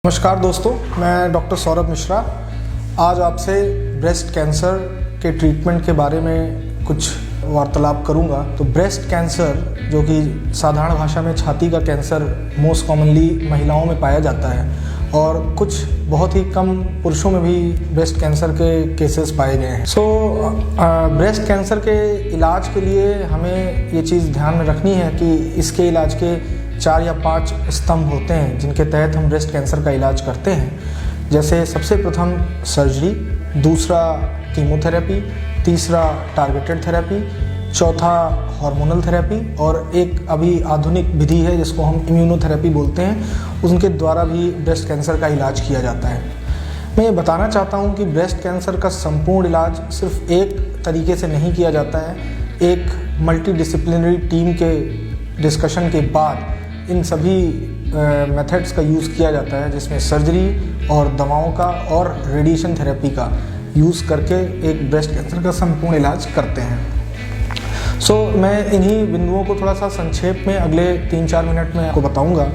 नमस्कार दोस्तों, मैं डॉक्टर सौरभ मिश्रा आज आपसे ब्रेस्ट कैंसर के ट्रीटमेंट के बारे में कुछ वार्तालाप करूंगा। तो ब्रेस्ट कैंसर, जो कि साधारण भाषा में छाती का कैंसर मोस्ट कॉमनली महिलाओं में पाया जाता है और कुछ बहुत ही कम पुरुषों में भी ब्रेस्ट कैंसर के केसेस पाए गए हैं। ब्रेस्ट कैंसर के इलाज के लिए हमें ये चीज़ ध्यान में रखनी है कि इसके इलाज के 4 या 5 स्तंभ होते हैं जिनके तहत हम ब्रेस्ट कैंसर का इलाज करते हैं। जैसे सबसे प्रथम सर्जरी, दूसरा कीमोथेरेपी, तीसरा टारगेटेड थेरेपी, चौथा हार्मोनल थेरेपी और एक अभी आधुनिक विधि है जिसको हम इम्यूनोथेरेपी बोलते हैं, उनके द्वारा भी ब्रेस्ट कैंसर का इलाज किया जाता है। मैं ये बताना चाहता हूँ कि ब्रेस्ट कैंसर का संपूर्ण इलाज सिर्फ एक तरीके से नहीं किया जाता है। एक मल्टीडिसिप्लिनरी टीम के डिस्कशन के बाद इन सभी मेथड्स का यूज़ किया जाता है, जिसमें सर्जरी और दवाओं का और रेडिएशन थेरेपी का यूज़ करके एक ब्रेस्ट कैंसर का संपूर्ण इलाज करते हैं। मैं इन्हीं बिंदुओं को थोड़ा सा संक्षेप में अगले 3-4 मिनट में आपको बताऊंगा।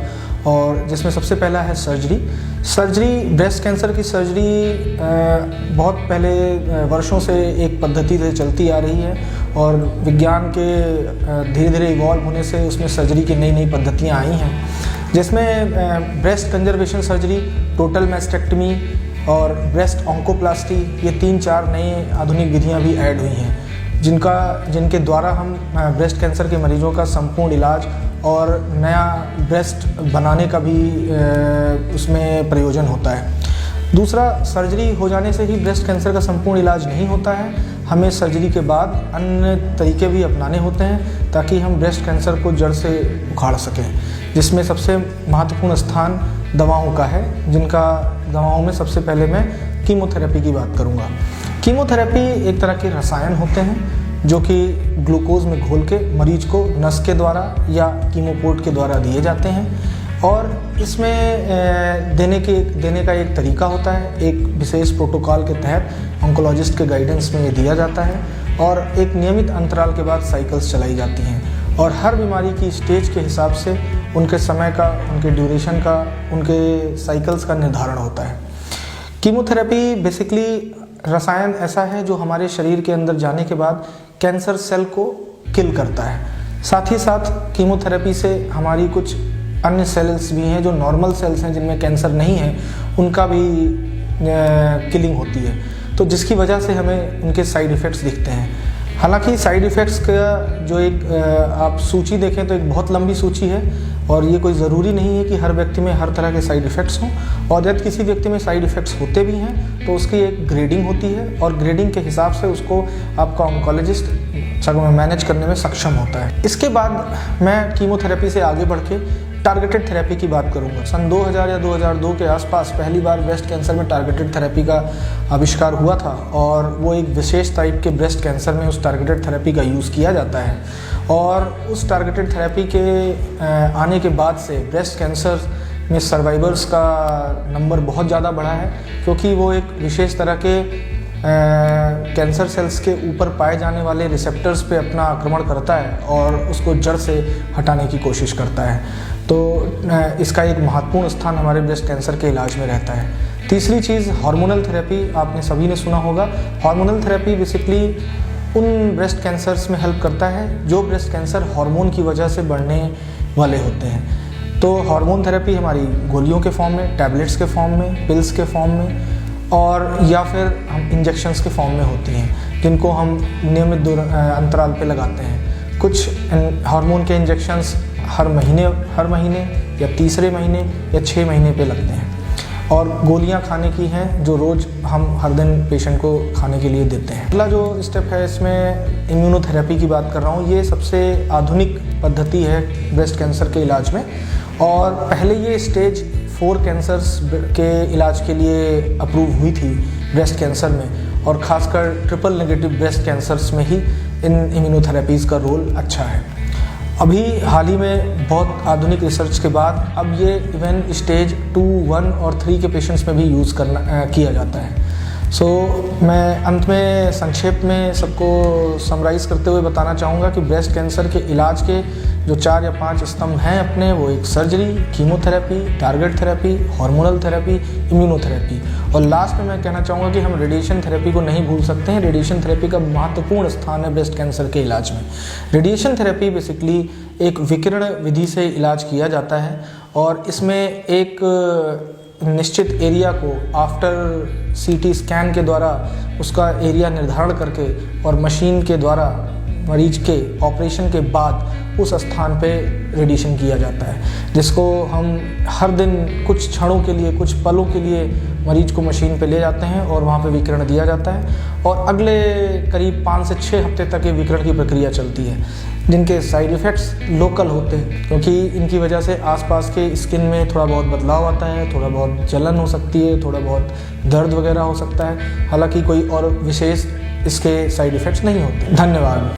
और जिसमें सबसे पहला है सर्जरी। ब्रेस्ट कैंसर की सर्जरी बहुत पहले वर्षों से एक पद्धति से चलती आ रही है और विज्ञान के धीरे धीरे इवॉल्व होने से उसमें सर्जरी की नई नई पद्धतियाँ आई हैं, जिसमें breast conservation surgery, total mastectomy और ब्रेस्ट ऑन्कोप्लास्टी, ये 3-4 नई आधुनिक विधियाँ भी ऐड हुई हैं जिनके द्वारा हम ब्रेस्ट कैंसर के मरीजों का संपूर्ण इलाज और नया ब्रेस्ट बनाने का भी उसमें प्रयोजन होता है। दूसरा, सर्जरी हो जाने से ही ब्रेस्ट कैंसर का संपूर्ण इलाज नहीं होता है। हमें सर्जरी के बाद अन्य तरीके भी अपनाने होते हैं ताकि हम ब्रेस्ट कैंसर को जड़ से उखाड़ सकें, जिसमें सबसे महत्वपूर्ण स्थान दवाओं का है, जिनका दवाओं में सबसे पहले मैं कीमोथेरेपी की बात करूँगा। कीमोथेरेपी एक तरह के रसायन होते हैं जो कि ग्लूकोज में घोल के मरीज को नस के द्वारा या कीमोपोर्ट के द्वारा दिए जाते हैं और इसमें देने का एक तरीका होता है। एक विशेष प्रोटोकॉल के तहत ऑन्कोलॉजिस्ट के गाइडेंस में ये दिया जाता है और एक नियमित अंतराल के बाद साइकिल्स चलाई जाती हैं और हर बीमारी की स्टेज के हिसाब से उनके समय का, उनके ड्यूरेशन का, उनके साइकिल्स का निर्धारण होता है। कीमोथेरेपी बेसिकली रसायन ऐसा है जो हमारे शरीर के अंदर जाने के बाद कैंसर सेल को किल करता है। साथ ही साथ कीमोथेरेपी से हमारी कुछ अन्य सेल्स भी हैं जो नॉर्मल सेल्स हैं, जिनमें कैंसर नहीं है, उनका भी किलिंग होती है, तो जिसकी वजह से हमें उनके साइड इफ़ेक्ट्स दिखते हैं। हालांकि साइड इफ़ेक्ट्स का जो एक आप सूची देखें तो एक बहुत लंबी सूची है और ये कोई ज़रूरी नहीं है कि हर व्यक्ति में हर तरह के साइड इफ़ेक्ट्स हों, और यदि किसी व्यक्ति में साइड इफ़ेक्ट्स होते भी हैं तो उसकी एक ग्रेडिंग होती है और ग्रेडिंग के हिसाब से उसको आपका ऑन्कोलॉजिस्ट मैनेज करने में सक्षम होता है। इसके बाद मैं कीमोथेरेपी से आगे बढ़ के टारगेटेड थेरेपी की बात करूंगा। सन 2000 या 2002 के आसपास पहली बार ब्रेस्ट कैंसर में टारगेटेड थेरेपी का आविष्कार हुआ था और वो एक विशेष टाइप के ब्रेस्ट कैंसर में उस टारगेटेड थेरेपी का यूज़ किया जाता है। और उस टारगेटेड थेरेपी के आने के बाद से ब्रेस्ट कैंसर में सर्वाइवर्स का नंबर बहुत ज़्यादा बढ़ा है, क्योंकि वो एक विशेष तरह के कैंसर सेल्स के ऊपर पाए जाने वाले रिसेप्टर्स पे अपना आक्रमण करता है और उसको जड़ से हटाने की कोशिश करता है। तो इसका एक महत्वपूर्ण स्थान हमारे ब्रेस्ट कैंसर के इलाज में रहता है। तीसरी चीज़ हार्मोनल थेरेपी, आपने सभी ने सुना होगा। हार्मोनल थेरेपी बेसिकली उन ब्रेस्ट कैंसर्स में हेल्प करता है जो ब्रेस्ट कैंसर हार्मोन की वजह से बढ़ने वाले होते हैं। तो हार्मोन थेरेपी हमारी गोलियों के फॉर्म में, टैबलेट्स के फॉर्म में, पिल्स के फॉर्म में और या फिर हम इंजेक्शंस के फॉर्म में होती हैं, जिनको हम नियमित अंतराल पे लगाते हैं। कुछ हार्मोन के इंजेक्शंस हर महीने या तीसरे महीने या 6 महीने पे लगते हैं और गोलियां खाने की हैं जो रोज़ हम हर दिन पेशेंट को खाने के लिए देते हैं। अगला जो स्टेप है इसमें इम्यूनोथेरेपी की बात कर रहा हूँ। ये सबसे आधुनिक पद्धति है ब्रेस्ट कैंसर के इलाज में और पहले ये स्टेज 4 कैंसर्स के इलाज के लिए अप्रूव हुई थी ब्रेस्ट कैंसर में, और ख़ासकर ट्रिपल नेगेटिव ब्रेस्ट कैंसर्स में ही इन इम्यूनोथेरेपीज़ का रोल अच्छा है। अभी हाल ही में बहुत आधुनिक रिसर्च के बाद अब ये इवन स्टेज 2, 1 और 3 के पेशेंट्स में भी यूज़ किया जाता है। मैं अंत में संक्षेप में सबको समराइज़ करते हुए बताना चाहूँगा कि ब्रेस्ट कैंसर के इलाज के जो 4 या 5 स्तंभ हैं अपने, वो एक surgery, chemotherapy, target therapy, hormonal therapy, immunotherapy. और लास्ट में मैं कहना चाहूँगा कि हम रेडिएशन थेरेपी को नहीं भूल सकते हैं। रेडिएशन थेरेपी का महत्वपूर्ण स्थान है ब्रेस्ट कैंसर के इलाज में। रेडिएशन थेरेपी बेसिकली एक विकिरण विधि से इलाज किया जाता है और इसमें एक निश्चित एरिया को आफ्टर सीटी स्कैन के द्वारा उसका एरिया निर्धारण करके और मशीन के द्वारा मरीज के ऑपरेशन के बाद उस स्थान पे रेडिएशन किया जाता है, जिसको हम हर दिन कुछ क्षणों के लिए, कुछ पलों के लिए मरीज को मशीन पे ले जाते हैं और वहाँ पे विकिरण दिया जाता है और अगले करीब 5 से 6 हफ्ते तक ये विकिरण की प्रक्रिया चलती है, जिनके साइड इफ़ेक्ट्स लोकल होते हैं क्योंकि इनकी वजह से आसपास के स्किन में थोड़ा बहुत बदलाव आता है, थोड़ा बहुत जलन हो सकती है, थोड़ा बहुत दर्द वगैरह हो सकता है। हालांकि कोई और विशेष इसके साइड इफ़ेक्ट्स नहीं होते। धन्यवाद।